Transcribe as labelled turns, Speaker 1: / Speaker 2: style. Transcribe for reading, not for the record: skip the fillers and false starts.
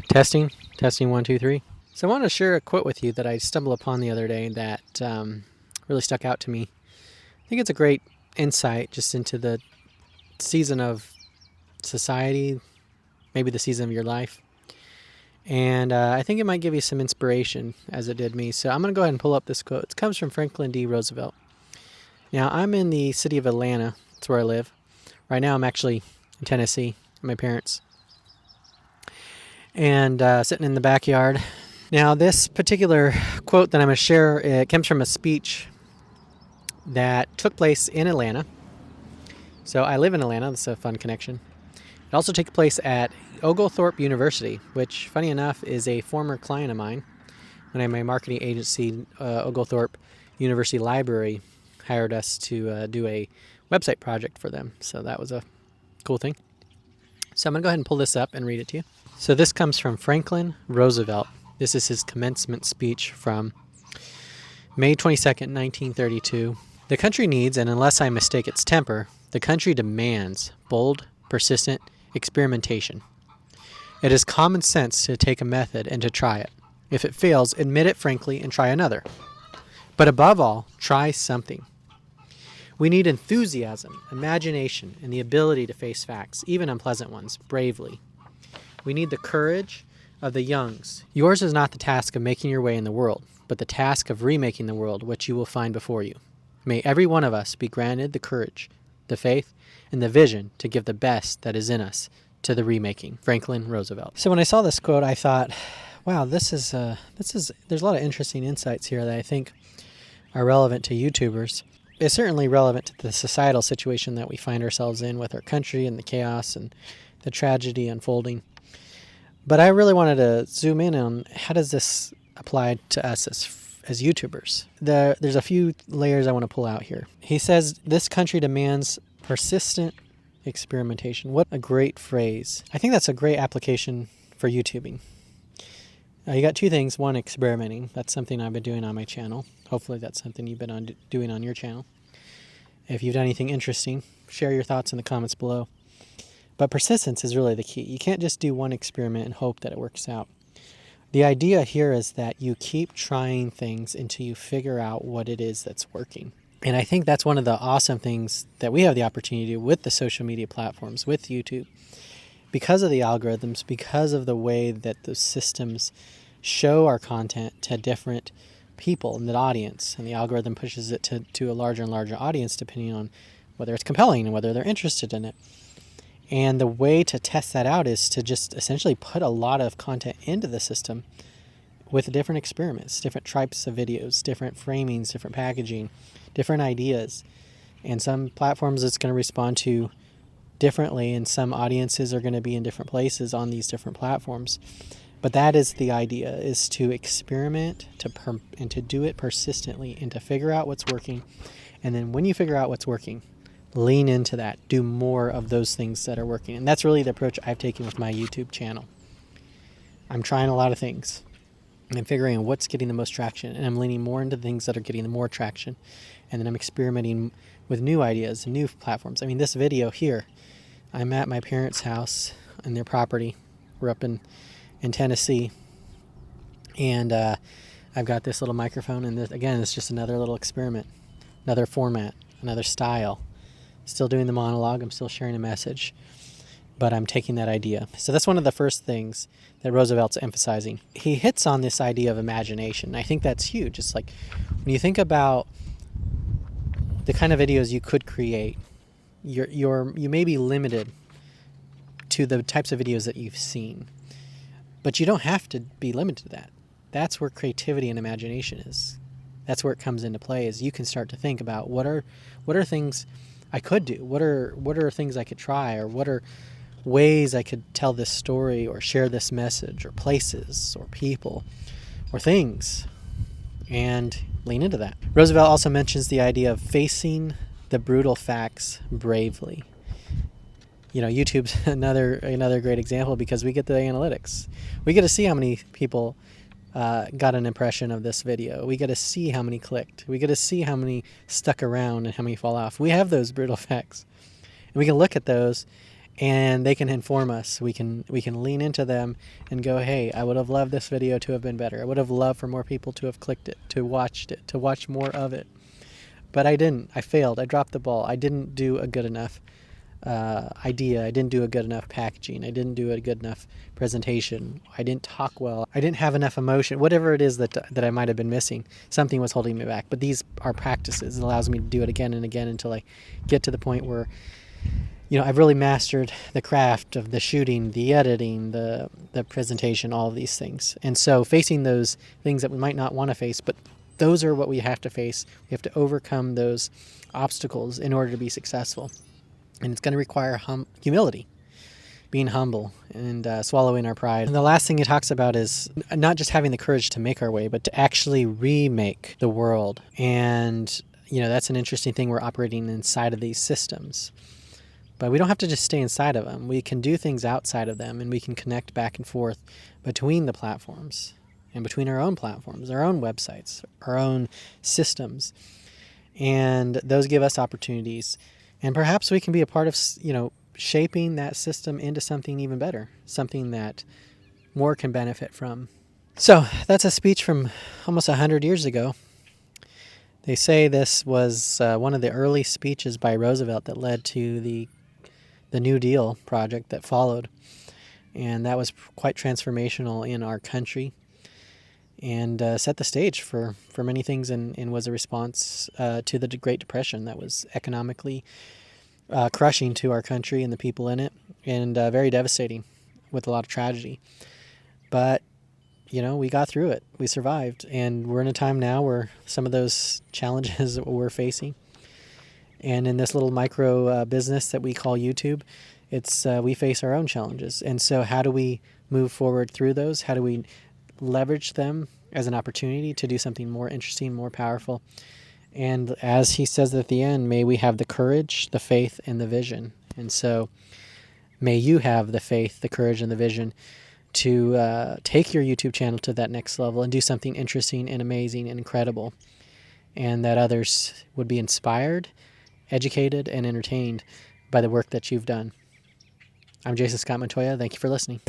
Speaker 1: Testing, testing, one, two, three. So I want to share a quote with you that I stumbled upon the other day that really stuck out to me. I think it's a great insight just into the season of society, maybe the season of your life. And I think it might give you some inspiration as it did me. So I'm going to go ahead and pull up this quote. It comes from Franklin D. Roosevelt. Now, I'm in the city of Atlanta. That's where I live. Right now, I'm actually in Tennessee with my parents. And sitting in the backyard. Now, this particular quote that I'm going to share, it comes from a speech that took place in Atlanta. So I live in Atlanta. That's a fun connection. It also took place at Oglethorpe University, which, funny enough, is a former client of mine. When I had my marketing agency, Oglethorpe University Library hired us to do a website project for them. So that was a cool thing. So I'm going to go ahead and pull this up and read it to you. So this comes from Franklin Roosevelt. This is his commencement speech from May 22nd, 1932. The country needs, and unless I mistake its temper, the country demands bold, persistent experimentation. It is common sense to take a method and to try it. If it fails, admit it frankly and try another. But above all, try something. We need enthusiasm, imagination, and the ability to face facts, even unpleasant ones, bravely. We need the courage of the youngs. Yours is not the task of making your way in the world, but the task of remaking the world which you will find before you. May every one of us be granted the courage, the faith, and the vision to give the best that is in us to the remaking. Franklin Roosevelt. So when I saw this quote, I thought, wow, there's a lot of interesting insights here that I think are relevant to YouTubers. It's certainly relevant to the societal situation that we find ourselves in with our country and the chaos and the tragedy unfolding. But I really wanted to zoom in on how does this apply to us as YouTubers. There's a few layers I want to pull out here. He says, this country demands persistent experimentation. What a great phrase. I think that's a great application for YouTubing. You got two things. One, experimenting. That's something I've been doing on my channel. Hopefully that's something you've been doing on your channel. If you've done anything interesting, share your thoughts in the comments below. But persistence is really the key. You can't just do one experiment and hope that it works out. The idea here is that you keep trying things until you figure out what it is that's working. And I think that's one of the awesome things that we have the opportunity to do with the social media platforms, with YouTube. Because of the algorithms, because of the way that those systems show our content to different people in the audience, and the algorithm pushes it to a larger and larger audience depending on whether it's compelling and whether they're interested in it. And the way to test that out is to just essentially put a lot of content into the system with different experiments, different types of videos, different framings, different packaging, different ideas. And some platforms it's going to respond to differently, and some audiences are going to be in different places on these different platforms. But that is the idea, is to experiment and to do it persistently and to figure out what's working. And then when you figure out what's working, lean into that. Do more of those things that are working. And that's really the approach I've taken with my YouTube channel. I'm trying a lot of things. I'm figuring out what's getting the most traction, and I'm leaning more into things that are getting the more traction. And then I'm experimenting with new ideas and new platforms. I mean, this video here, I'm at my parents' house on their property. We're up in Tennessee. And I've got this little microphone, and this, again, it's just another little experiment, another format, another style. Still doing the monologue, I'm still sharing a message, but I'm taking that idea. So that's one of the first things that Roosevelt's emphasizing. He hits on this idea of imagination. I think that's huge. It's like when you think about the kind of videos you could create, you may be limited to the types of videos that you've seen, but you don't have to be limited to that. That's where creativity and imagination is. That's where it comes into play, is you can start to think about what are things I could do? What are things I could try? Or what are ways I could tell this story or share this message, or places or people or things? And lean into that. Roosevelt also mentions the idea of facing the brutal facts bravely. You know, YouTube's another great example, because we get the analytics. We get to see how many people got an impression of this video. We get to see how many clicked. We get to see how many stuck around and how many fall off. We have those brutal facts. And we can look at those and they can inform us. We can lean into them and go, hey, I would have loved this video to have been better. I would have loved for more people to have clicked it, to watch more of it. But I didn't. I failed. I dropped the ball. I didn't do a good enough idea. I didn't do a good enough packaging. I didn't do a good enough presentation. I didn't talk well. I didn't have enough emotion. Whatever it is that I might have been missing, something was holding me back. But these are practices. It allows me to do it again and again until I get to the point where, I've really mastered the craft of the shooting, the editing, the presentation, all of these things. And so facing those things that we might not want to face, but those are what we have to face. We have to overcome those obstacles in order to be successful. And it's going to require humility, being humble and swallowing our pride. And the last thing he talks about is not just having the courage to make our way, but to actually remake the world. And, that's an interesting thing. We're operating inside of these systems. But we don't have to just stay inside of them. We can do things outside of them, and we can connect back and forth between the platforms and between our own platforms, our own websites, our own systems. And those give us opportunities. And perhaps we can be a part of, shaping that system into something even better, something that more can benefit from. So that's a speech from almost 100 years ago. They say this was one of the early speeches by Roosevelt that led to the New Deal project that followed. And that was quite transformational in our country and set the stage for many things and was a response to the Great Depression that was economically crushing to our country and the people in it, and very devastating with a lot of tragedy. But, we got through it. We survived. And we're in a time now where some of those challenges that we're facing, and in this little micro business that we call YouTube, it's we face our own challenges. And so how do we move forward through those? How do we leverage them as an opportunity to do something more interesting, more powerful? And as he says at the end, may we have the courage, the faith, and the vision. And so may you have the faith, the courage, and the vision to take your YouTube channel to that next level and do something interesting and amazing and incredible, and that others would be inspired, educated, and entertained by the work that you've done. I'm Jason Scott Montoya. Thank you for listening.